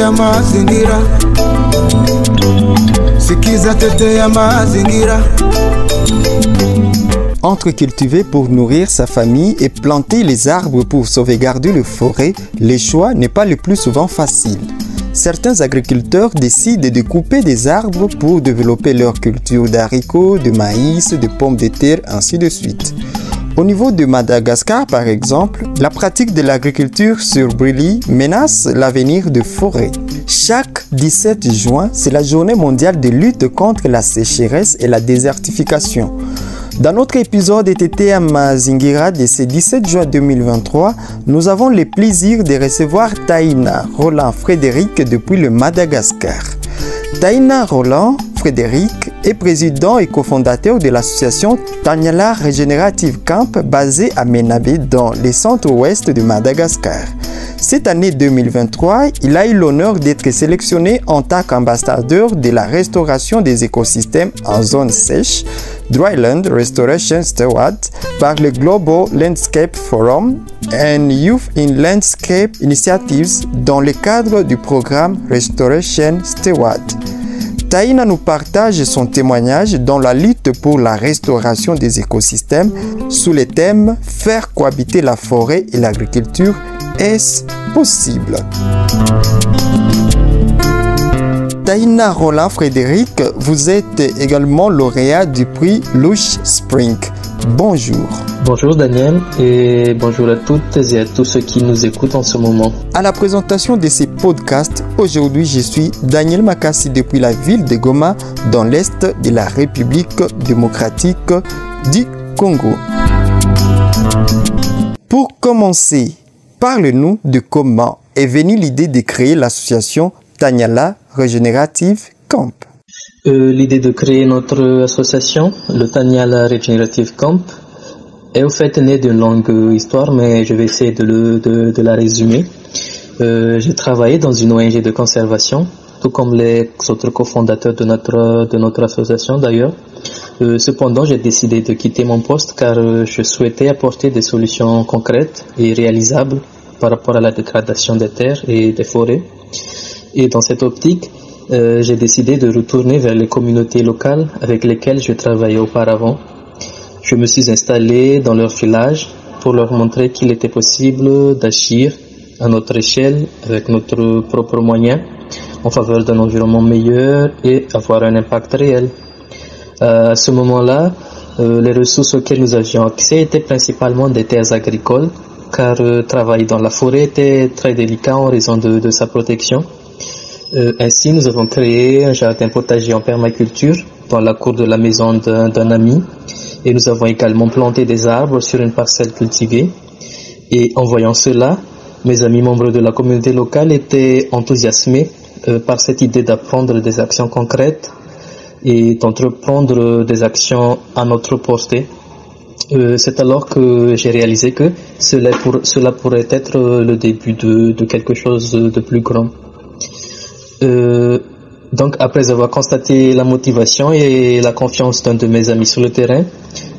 ya mazingira, sikiza tete ya mazingira. Entre cultiver pour nourrir sa famille et planter les arbres pour sauvegarder les forêts, le choix n'est pas le plus souvent facile. Certains agriculteurs décident de couper des arbres pour développer leur culture d'haricots, de maïs, de pommes de terre, ainsi de suite. Au niveau de Madagascar, par exemple, la pratique de l'agriculture sur brûlis menace l'avenir des forêts. Chaque 17 juin, c'est la journée mondiale de lutte contre la sécheresse et la désertification. Dans notre épisode TT à Mazingira de ce 17 juin 2023, nous avons le plaisir de recevoir Taïna Roland Frédéric depuis le Madagascar. Taïna Roland Frédéric est président et cofondateur de l'association Tanyala Regenerative Camp basée à Menabé dans le centre-ouest de Madagascar. Cette année 2023, il a eu l'honneur d'être sélectionné en tant qu'ambassadeur de la restauration des écosystèmes en zone sèche, Dryland Restoration Steward, par le Global Landscape Forum and Youth in Landscape Initiatives dans le cadre du programme Restoration Steward. Taïna nous partage son témoignage dans la lutte pour la restauration des écosystèmes sous le thème « Faire cohabiter la forêt et l'agriculture, est-ce possible ?» Taïna Roland Frédéric, vous êtes également lauréat du prix Lush Spring. Bonjour. Bonjour Daniel et bonjour à toutes et à tous ceux qui nous écoutent en ce moment. À la présentation de ces podcasts, aujourd'hui je suis Daniel Makassi depuis la ville de Goma dans l'est de la République démocratique du Congo. Pour commencer, parle-nous de comment est venue l'idée de créer l'association Tanyala Regenerative Camp. L'idée de créer notre association, le Tanyala Regenerative Camp, est au fait née d'une longue histoire, mais je vais essayer de la résumer. J'ai travaillé dans une ONG de conservation, tout comme les autres cofondateurs de notre association d'ailleurs. Cependant, j'ai décidé de quitter mon poste car je souhaitais apporter des solutions concrètes et réalisables par rapport à la dégradation des terres et des forêts. Et dans cette optique, j'ai décidé de retourner vers les communautés locales avec lesquelles je travaillais auparavant. Je me suis installé dans leur village pour leur montrer qu'il était possible d'agir à notre échelle avec notre propre moyen en faveur d'un environnement meilleur et avoir un impact réel. À ce moment-là, les ressources auxquelles nous avions accès étaient principalement des terres agricoles car travailler dans la forêt était très délicat en raison de sa protection. Ainsi, nous avons créé un jardin potager en permaculture dans la cour de la maison d'un ami et nous avons également planté des arbres sur une parcelle cultivée. Et en voyant cela, mes amis membres de la communauté locale étaient enthousiasmés par cette idée d'apprendre des actions concrètes et d'entreprendre des actions à notre portée. C'est alors que j'ai réalisé que cela pourrait être le début de quelque chose de plus grand. Donc après avoir constaté la motivation et la confiance d'un de mes amis sur le terrain,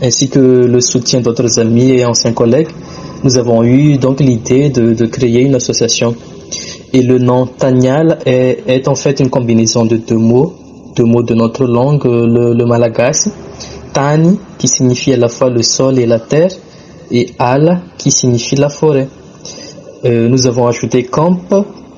ainsi que le soutien d'autres amis et anciens collègues, nous avons eu donc l'idée de créer une association. Et le nom Tanyal est en fait une combinaison de deux mots de notre langue, le malagasy. Tani qui signifie à la fois le sol et la terre, et Ala qui signifie la forêt. Nous avons ajouté Camp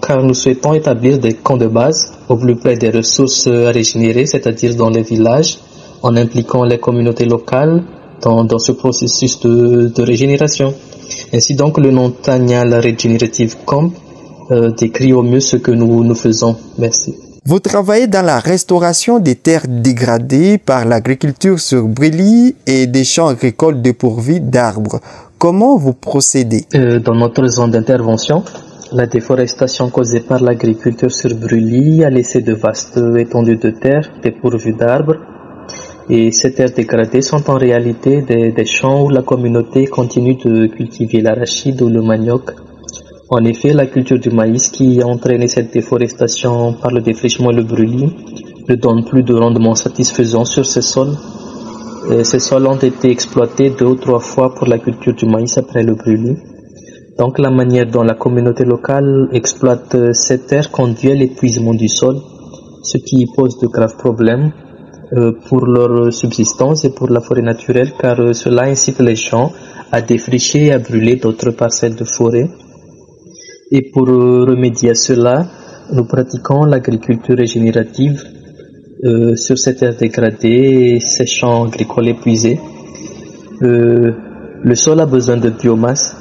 car nous souhaitons établir des camps de base au plus près des ressources à régénérer, c'est-à-dire dans les villages, en impliquant les communautés locales dans ce processus de régénération. Ainsi donc, le nom Tanyala Regenerative Camp décrit au mieux ce que nous faisons. Merci. Vous travaillez dans la restauration des terres dégradées par l'agriculture sur brûlis et des champs agricoles dépourvus d'arbres. Comment vous procédez? Dans notre zone d'intervention, la déforestation causée par l'agriculture sur brûlis a laissé de vastes étendues de terre dépourvues d'arbres. Et ces terres dégradées sont en réalité des champs où la communauté continue de cultiver l'arachide ou le manioc. En effet, la culture du maïs qui a entraîné cette déforestation par le défrichement et le brûlis ne donne plus de rendement satisfaisant sur ces sols. Ces sols ont été exploités 2 ou 3 fois pour la culture du maïs après le brûlis. Donc la manière dont la communauté locale exploite ces terres conduit à l'épuisement du sol, ce qui pose de graves problèmes pour leur subsistance et pour la forêt naturelle, car cela incite les gens à défricher et à brûler d'autres parcelles de forêt. Et pour remédier à cela, nous pratiquons l'agriculture régénérative sur ces terres dégradées et ces champs agricoles épuisés. Le sol a besoin de biomasse,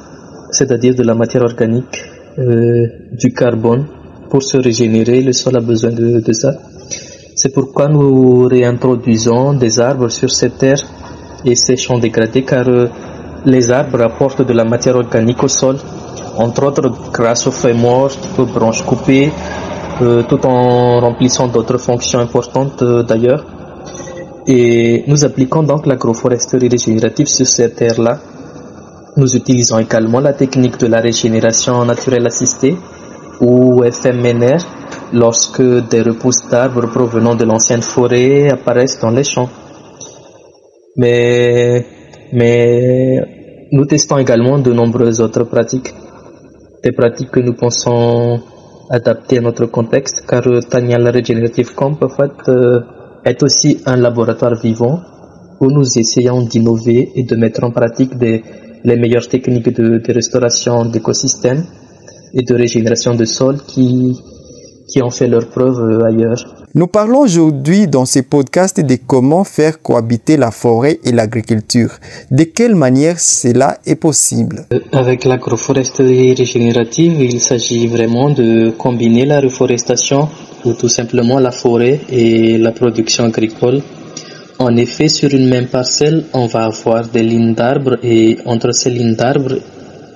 c'est-à-dire de la matière organique, du carbone. Pour se régénérer, le sol a besoin de ça. C'est pourquoi nous réintroduisons des arbres sur ces terres et ces champs dégradés, car les arbres apportent de la matière organique au sol, entre autres grâce aux feuilles mortes, aux branches coupées, tout en remplissant d'autres fonctions importantes d'ailleurs. Et nous appliquons donc l'agroforesterie régénérative sur ces terres-là. Nous utilisons également la technique de la régénération naturelle assistée, ou FMNR, lorsque des repousses d'arbres provenant de l'ancienne forêt apparaissent dans les champs. Mais nous testons également de nombreuses autres pratiques, des pratiques que nous pensons adaptées à notre contexte, car Taniala Regenerative Camp en fait, est aussi un laboratoire vivant où nous essayons d'innover et de mettre en pratique les meilleures techniques de restauration d'écosystèmes et de régénération de sol qui ont fait leurs preuves ailleurs. Nous parlons aujourd'hui dans ce podcast de comment faire cohabiter la forêt et l'agriculture. De quelle manière cela est possible? Avec l'agroforesterie régénérative, il s'agit vraiment de combiner la reforestation ou tout simplement la forêt et la production agricole. En effet, sur une même parcelle, on va avoir des lignes d'arbres et entre ces lignes d'arbres,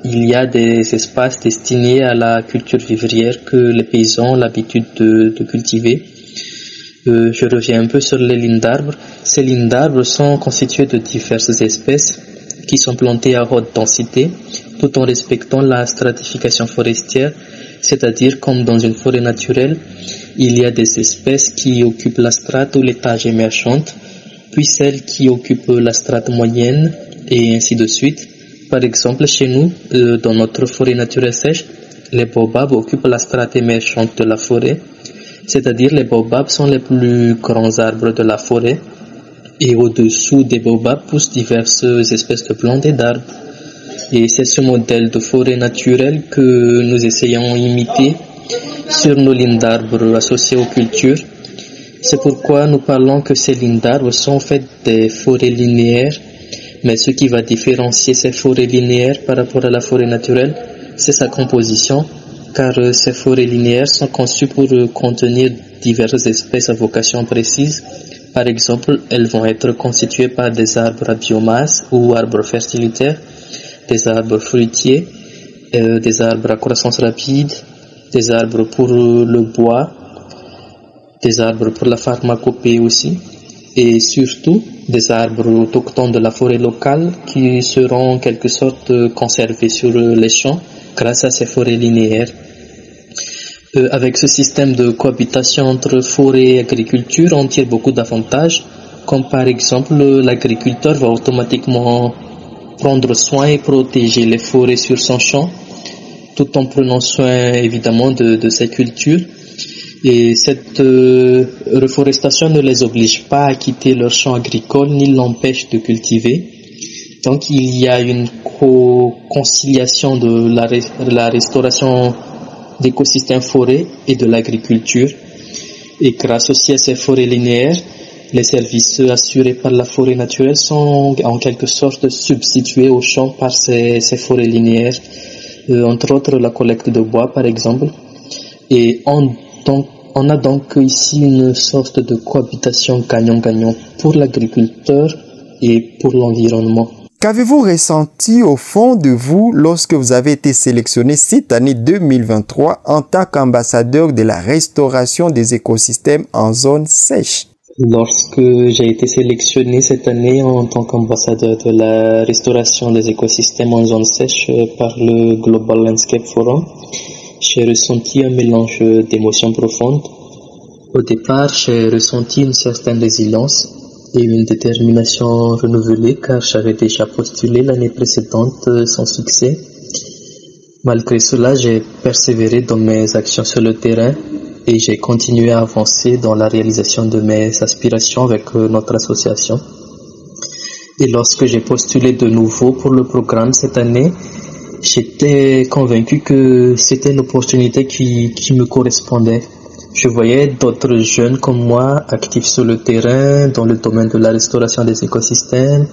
il y a des espaces destinés à la culture vivrière que les paysans ont l'habitude de cultiver. Je reviens un peu sur les lignes d'arbres. Ces lignes d'arbres sont constituées de diverses espèces qui sont plantées à haute densité tout en respectant la stratification forestière, c'est-à-dire comme dans une forêt naturelle, il y a des espèces qui occupent la strate ou l'étage émergente, puis celles qui occupent la strate moyenne et ainsi de suite. Par exemple, chez nous, dans notre forêt naturelle sèche, les baobabs occupent la strate émergente de la forêt, c'est-à-dire les baobabs sont les plus grands arbres de la forêt, et au-dessous des baobabs poussent diverses espèces de plantes et d'arbres. Et c'est ce modèle de forêt naturelle que nous essayons d'imiter sur nos lignes d'arbres associées aux cultures. C'est pourquoi nous parlons que ces lignes d'arbres sont en fait des forêts linéaires. Mais ce qui va différencier ces forêts linéaires par rapport à la forêt naturelle, c'est sa composition, car ces forêts linéaires sont conçues pour contenir diverses espèces à vocation précise. Par exemple, elles vont être constituées par des arbres à biomasse ou arbres fertilitaires, des arbres fruitiers, des arbres à croissance rapide, des arbres pour le bois, des arbres pour la pharmacopée aussi, et surtout des arbres autochtones de la forêt locale qui seront en quelque sorte conservés sur les champs grâce à ces forêts linéaires. Avec ce système de cohabitation entre forêt et agriculture, on tire beaucoup d'avantages, comme par exemple l'agriculteur va automatiquement prendre soin et protéger les forêts sur son champ, tout en prenant soin évidemment de ses cultures. Et cette reforestation ne les oblige pas à quitter leur champ agricole ni l'empêche de cultiver. Donc il y a une conciliation de la restauration d'écosystèmes forêts et de l'agriculture. Et grâce aussi à ces forêts linéaires, les services assurés par la forêt naturelle sont en quelque sorte substitués aux champs par ces forêts linéaires. Entre autres la collecte de bois par exemple. Et on a donc ici une sorte de cohabitation gagnant-gagnant pour l'agriculteur et pour l'environnement. Qu'avez-vous ressenti au fond de vous lorsque vous avez été sélectionné cette année 2023 en tant qu'ambassadeur de la restauration des écosystèmes en zone sèche? Lorsque j'ai été sélectionné cette année en tant qu'ambassadeur de la restauration des écosystèmes en zone sèche par le Global Landscape Forum, j'ai ressenti un mélange d'émotions profondes. Au départ, j'ai ressenti une certaine résilience et une détermination renouvelée car j'avais déjà postulé l'année précédente sans succès. Malgré cela, j'ai persévéré dans mes actions sur le terrain et j'ai continué à avancer dans la réalisation de mes aspirations avec notre association. Et lorsque j'ai postulé de nouveau pour le programme cette année, j'étais convaincu que c'était l'opportunité qui me correspondait. Je voyais d'autres jeunes comme moi actifs sur le terrain dans le domaine de la restauration des écosystèmes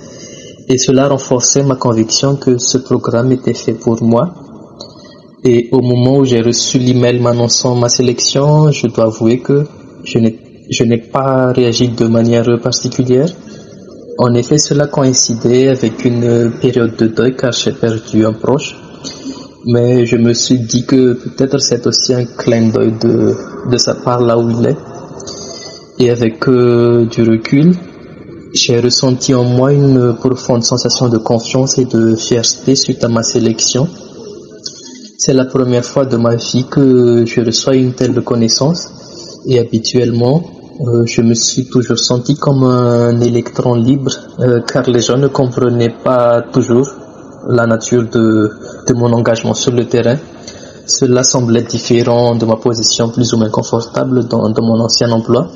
et cela renforçait ma conviction que ce programme était fait pour moi. Et au moment où j'ai reçu l'email m'annonçant ma sélection, je dois avouer que je n'ai pas réagi de manière particulière. En effet, cela coïncidait avec une période de deuil car j'ai perdu un proche. Mais je me suis dit que peut-être c'est aussi un clin d'œil de sa part là où il est. Et avec du recul, j'ai ressenti en moi une profonde sensation de confiance et de fierté suite à ma sélection. C'est la première fois de ma vie que je reçois une telle reconnaissance et habituellement, je me suis toujours senti comme un électron libre car les gens ne comprenaient pas toujours la nature de mon engagement sur le terrain. Cela semblait différent de ma position plus ou moins confortable dans mon ancien emploi.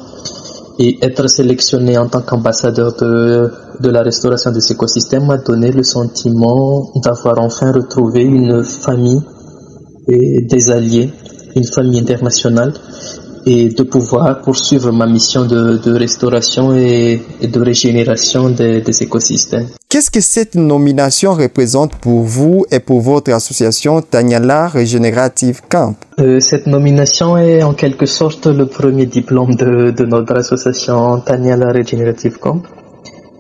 Et être sélectionné en tant qu'ambassadeur de la restauration des écosystèmes m'a donné le sentiment d'avoir enfin retrouvé une famille et des alliés, une famille internationale, et de pouvoir poursuivre ma mission de restauration et de régénération des écosystèmes. Qu'est-ce que cette nomination représente pour vous et pour votre association Tanyala Regenerative Camp? Cette nomination est en quelque sorte le premier diplôme de notre association Tanyala Regenerative Camp.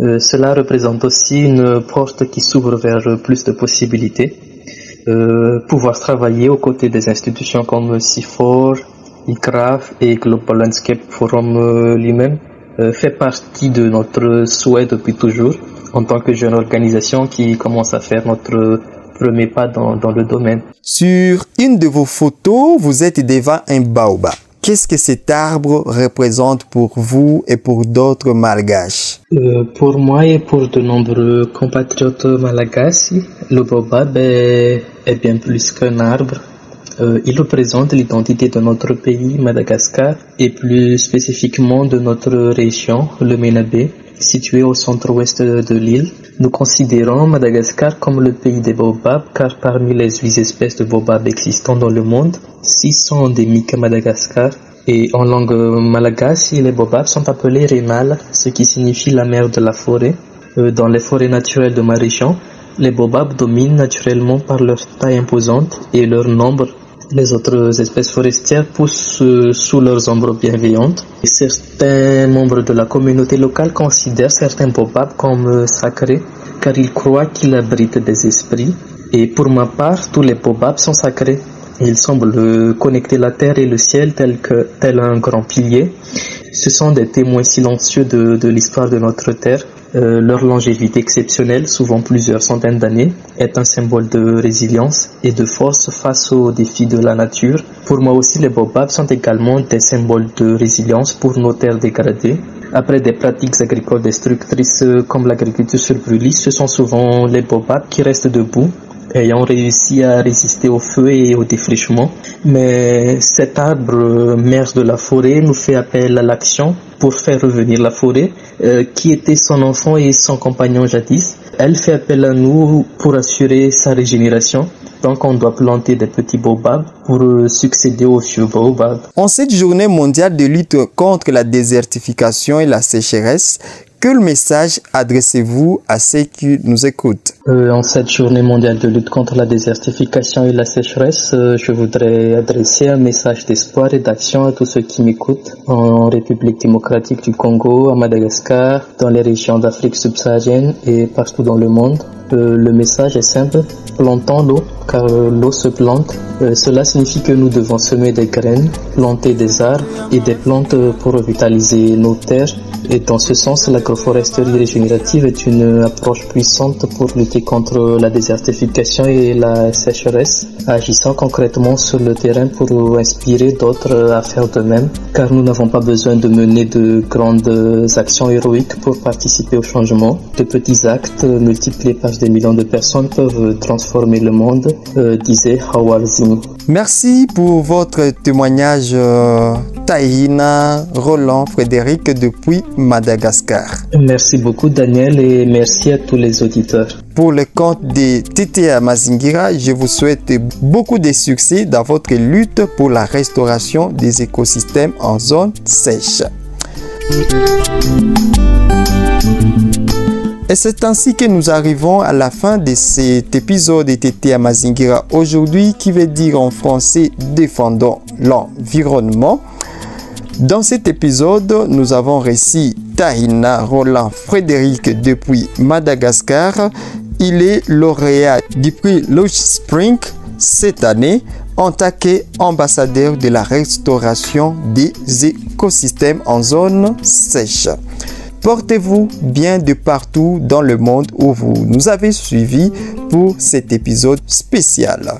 Cela représente aussi une porte qui s'ouvre vers plus de possibilités. Pouvoir travailler aux côtés des institutions comme CIFOR, ICRAF et Global Landscape Forum lui-même fait partie de notre souhait depuis toujours en tant que jeune organisation qui commence à faire notre premier pas dans le domaine. Sur une de vos photos, vous êtes devant un baobab. Qu'est-ce que cet arbre représente pour vous et pour d'autres malgaches? Pour moi et pour de nombreux compatriotes malagasy, le baobab est bien plus qu'un arbre. Il représente l'identité de notre pays, Madagascar, et plus spécifiquement de notre région, le Ménabé, située au centre-ouest de l'île. Nous considérons Madagascar comme le pays des baobabs, car parmi les 8 espèces de baobabs existant dans le monde, 6 sont endémiques à Madagascar. Et en langue malagasy, les baobabs sont appelés renal, ce qui signifie la mère de la forêt. Dans les forêts naturelles de ma région, les baobabs dominent naturellement par leur taille imposante et leur nombre. Les autres espèces forestières poussent sous leurs ombres bienveillantes. Et certains membres de la communauté locale considèrent certains baobabs comme sacrés, car ils croient qu'ils abritent des esprits. Et pour ma part, tous les baobabs sont sacrés. Ils semblent connecter la terre et le ciel tel un grand pilier. Ce sont des témoins silencieux de l'histoire de notre terre. Leur longévité exceptionnelle, souvent plusieurs centaines d'années, est un symbole de résilience et de force face aux défis de la nature. Pour moi aussi, les baobabs sont également des symboles de résilience pour nos terres dégradées. Après des pratiques agricoles destructrices comme l'agriculture sur brûlis, ce sont souvent les baobabs qui restent debout, ayant réussi à résister au feu et au défrichement. Mais cet arbre, mère de la forêt, nous fait appel à l'action pour faire revenir la forêt, qui était son enfant et son compagnon jadis. Elle fait appel à nous pour assurer sa régénération. Donc on doit planter des petits baobabs pour succéder aux vieux baobabs. En cette journée mondiale de lutte contre la désertification et la sécheresse, quel message adressez-vous à ceux qui nous écoutent? En cette journée mondiale de lutte contre la désertification et la sécheresse, je voudrais adresser un message d'espoir et d'action à tous ceux qui m'écoutent en République démocratique du Congo, à Madagascar, dans les régions d'Afrique subsaharienne et partout dans le monde. Le message est simple, plantons l'eau, car l'eau se plante. Cela signifie que nous devons semer des graines, planter des arbres et des plantes pour revitaliser nos terres. Et dans ce sens, l'agroforesterie régénérative est une approche puissante pour lutter contre la désertification et la sécheresse, agissant concrètement sur le terrain pour inspirer d'autres à faire de même, car nous n'avons pas besoin de mener de grandes actions héroïques pour participer au changement. De petits actes multipliés par des millions de personnes peuvent transformer le monde, disait Hawar Zimi. Merci pour votre témoignage, Tahina Roland Frédéric depuis Madagascar. Merci beaucoup Daniel et merci à tous les auditeurs. Pour le compte de TTA Mazingira, je vous souhaite beaucoup de succès dans votre lutte pour la restauration des écosystèmes en zone sèche. Et c'est ainsi que nous arrivons à la fin de cet épisode de TTA Mazingira aujourd'hui, qui veut dire en français « Défendons l'environnement ». Dans cet épisode, nous avons reçu Tahina Roland Frédéric depuis Madagascar. Il est lauréat du prix Lush Spring cette année en tant qu'ambassadeur de la restauration des écosystèmes en zone sèche. Portez-vous bien de partout dans le monde où vous nous avez suivis pour cet épisode spécial.